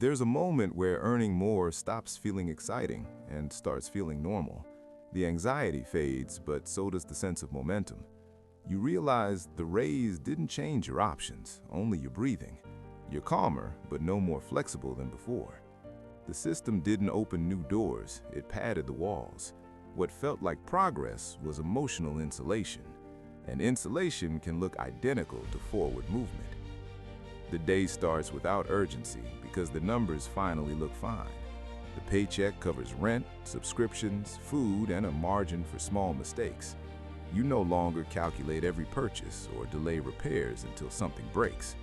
There's a moment where earning more stops feeling exciting and starts feeling normal. The anxiety fades, but so does the sense of momentum. You realize the raise didn't change your options, only your breathing. You're calmer, but no more flexible than before. The system didn't open new doors, it padded the walls. What felt like progress was emotional insulation, and insulation can look identical to forward movement. The day starts without urgency because the numbers finally look fine. The paycheck covers rent, subscriptions, food, and a margin for small mistakes. You no longer calculate every purchase or delay repairs until something breaks.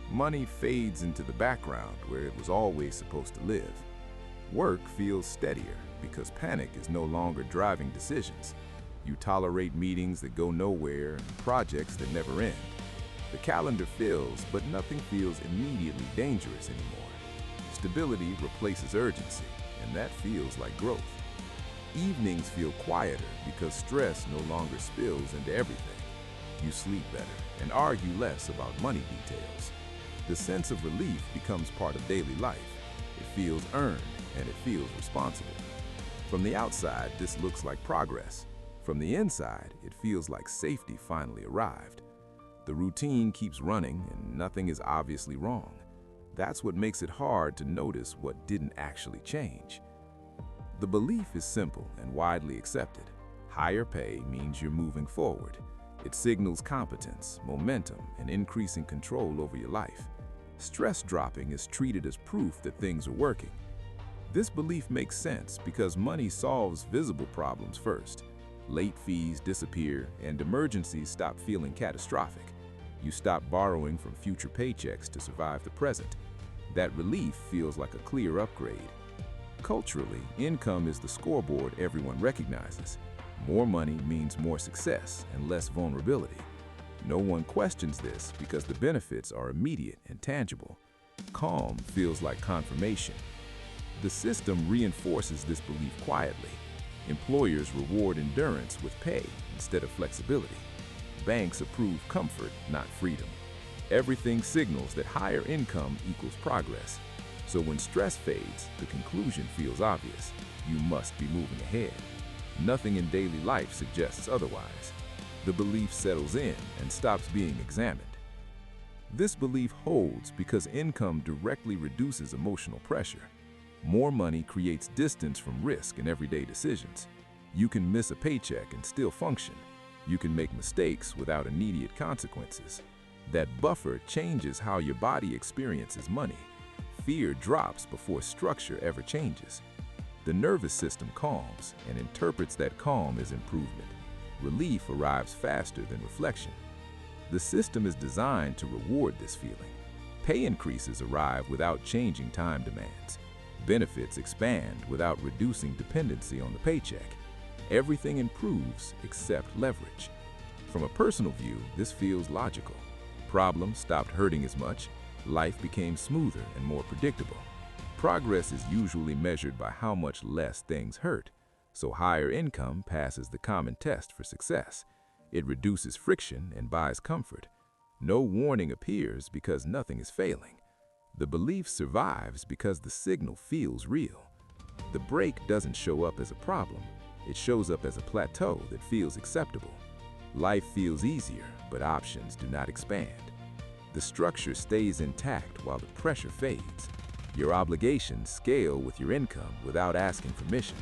Money fades into the background where it was always supposed to live. Work feels steadier because panic is no longer driving decisions. You tolerate meetings that go nowhere and projects that never end. The calendar fills, but nothing feels immediately dangerous anymore. Stability replaces urgency, and that feels like growth. Evenings feel quieter because stress no longer spills into everything. You sleep better and argue less about money details. The sense of relief becomes part of daily life. It feels earned, and it feels responsible. From the outside, this looks like progress. From the inside, it feels like safety finally arrived. The routine keeps running and nothing is obviously wrong. That's what makes it hard to notice what didn't actually change. The belief is simple and widely accepted. Higher pay means you're moving forward. It signals competence, momentum, and increasing control over your life. Stress dropping is treated as proof that things are working. This belief makes sense because money solves visible problems first. Late fees disappear and emergencies stop feeling catastrophic. You stop borrowing from future paychecks to survive the present. That relief feels like a clear upgrade. Culturally, income is the scoreboard everyone recognizes. More money means more success and less vulnerability. No one questions this because the benefits are immediate and tangible. Calm feels like confirmation. The system reinforces this belief quietly. Employers reward endurance with pay instead of flexibility. Banks approve comfort, not freedom. Everything signals that higher income equals progress. So when stress fades, the conclusion feels obvious. You must be moving ahead. Nothing in daily life suggests otherwise. The belief settles in and stops being examined. This belief holds because income directly reduces emotional pressure. More money creates distance from risk in everyday decisions. You can miss a paycheck and still function. You can make mistakes without immediate consequences. That buffer changes how your body experiences money. Fear drops before structure ever changes. The nervous system calms and interprets that calm as improvement. Relief arrives faster than reflection. The system is designed to reward this feeling. Pay increases arrive without changing time demands. Benefits expand without reducing dependency on the paycheck. Everything improves except leverage. From a personal view, this feels logical. Problems stopped hurting as much. Life became smoother and more predictable. Progress is usually measured by how much less things hurt, so higher income passes the common test for success. It reduces friction and buys comfort. No warning appears because nothing is failing. The belief survives because the signal feels real. The break doesn't show up as a problem. It shows up as a plateau that feels acceptable. Life feels easier, but options do not expand. The structure stays intact while the pressure fades. Your obligations scale with your income without asking permission.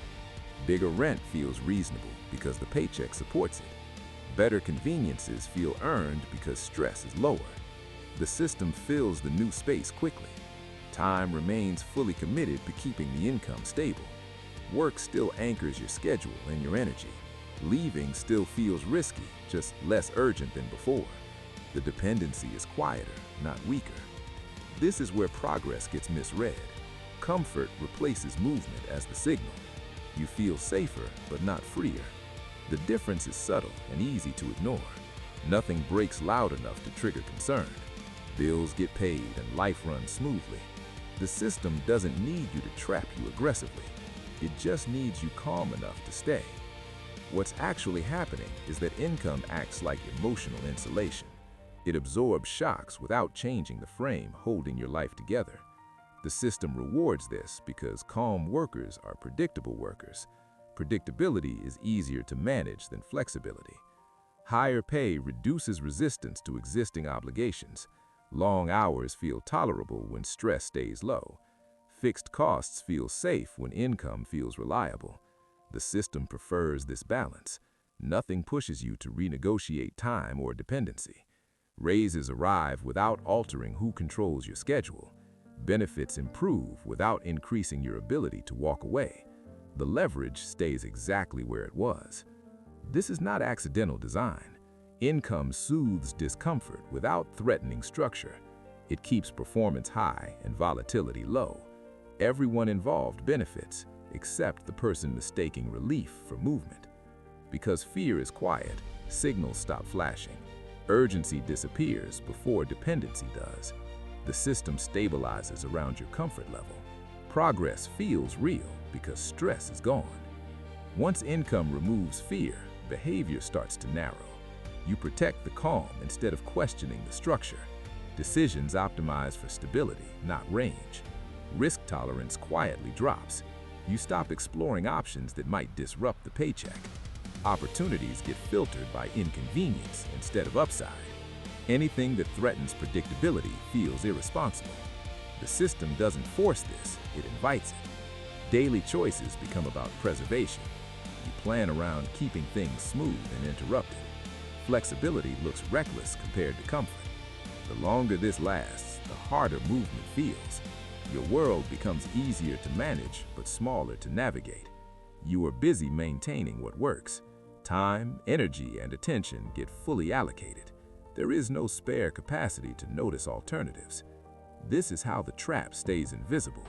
Bigger rent feels reasonable because the paycheck supports it. Better conveniences feel earned because stress is lower. The system fills the new space quickly. Time remains fully committed to keeping the income stable. Work still anchors your schedule and your energy. Leaving still feels risky, just less urgent than before. The dependency is quieter, not weaker. This is where progress gets misread. Comfort replaces movement as the signal. You feel safer, but not freer. The difference is subtle and easy to ignore. Nothing breaks loud enough to trigger concern. Bills get paid and life runs smoothly. The system doesn't need you to trap you aggressively. It just needs you calm enough to stay. What's actually happening is that income acts like emotional insulation. It absorbs shocks without changing the frame holding your life together. The system rewards this because calm workers are predictable workers. Predictability is easier to manage than flexibility. Higher pay reduces resistance to existing obligations. Long hours feel tolerable when stress stays low. Fixed costs feel safe when income feels reliable. The system prefers this balance. Nothing pushes you to renegotiate time or dependency. Raises arrive without altering who controls your schedule. Benefits improve without increasing your ability to walk away. The leverage stays exactly where it was. This is not accidental design. Income soothes discomfort without threatening structure. It keeps performance high and volatility low. Everyone involved benefits, except the person mistaking relief for movement. Because fear is quiet, signals stop flashing. Urgency disappears before dependency does. The system stabilizes around your comfort level. Progress feels real because stress is gone. Once income removes fear, behavior starts to narrow. You protect the calm instead of questioning the structure. Decisions optimize for stability, not range. Risk tolerance quietly drops. You stop exploring options that might disrupt the paycheck. Opportunities get filtered by inconvenience instead of upside. Anything that threatens predictability feels irresponsible. The system doesn't force this, it invites it. Daily choices become about preservation. You plan around keeping things smooth and interrupted. Flexibility looks reckless compared to comfort. The longer this lasts, the harder movement feels. Your world becomes easier to manage, but smaller to navigate. You are busy maintaining what works. Time, energy, and attention get fully allocated. There is no spare capacity to notice alternatives. This is how the trap stays invisible.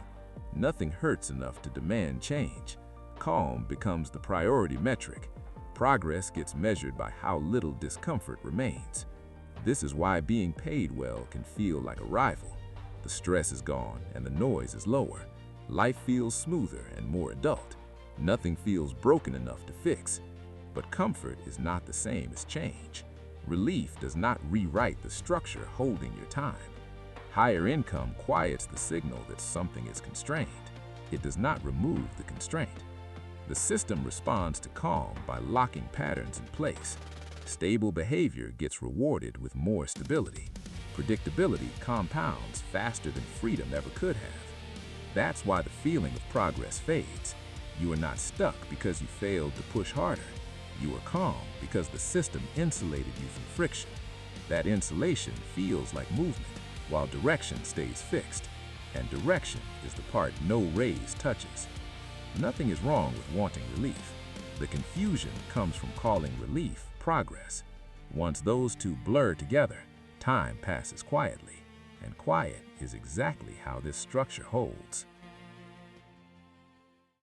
Nothing hurts enough to demand change. Calm becomes the priority metric. Progress gets measured by how little discomfort remains. This is why being paid well can feel like a rival. The stress is gone and the noise is lower. Life feels smoother and more adult. Nothing feels broken enough to fix. But comfort is not the same as change. Relief does not rewrite the structure holding your time. Higher income quiets the signal that something is constrained. It does not remove the constraint. The system responds to calm by locking patterns in place. Stable behavior gets rewarded with more stability. Predictability compounds faster than freedom ever could have. That's why the feeling of progress fades. You are not stuck because you failed to push harder. You are calm because the system insulated you from friction. That insulation feels like movement, while direction stays fixed. And direction is the part no raise touches. Nothing is wrong with wanting relief. The confusion comes from calling relief progress. Once those two blur together, time passes quietly, and quiet is exactly how this structure holds.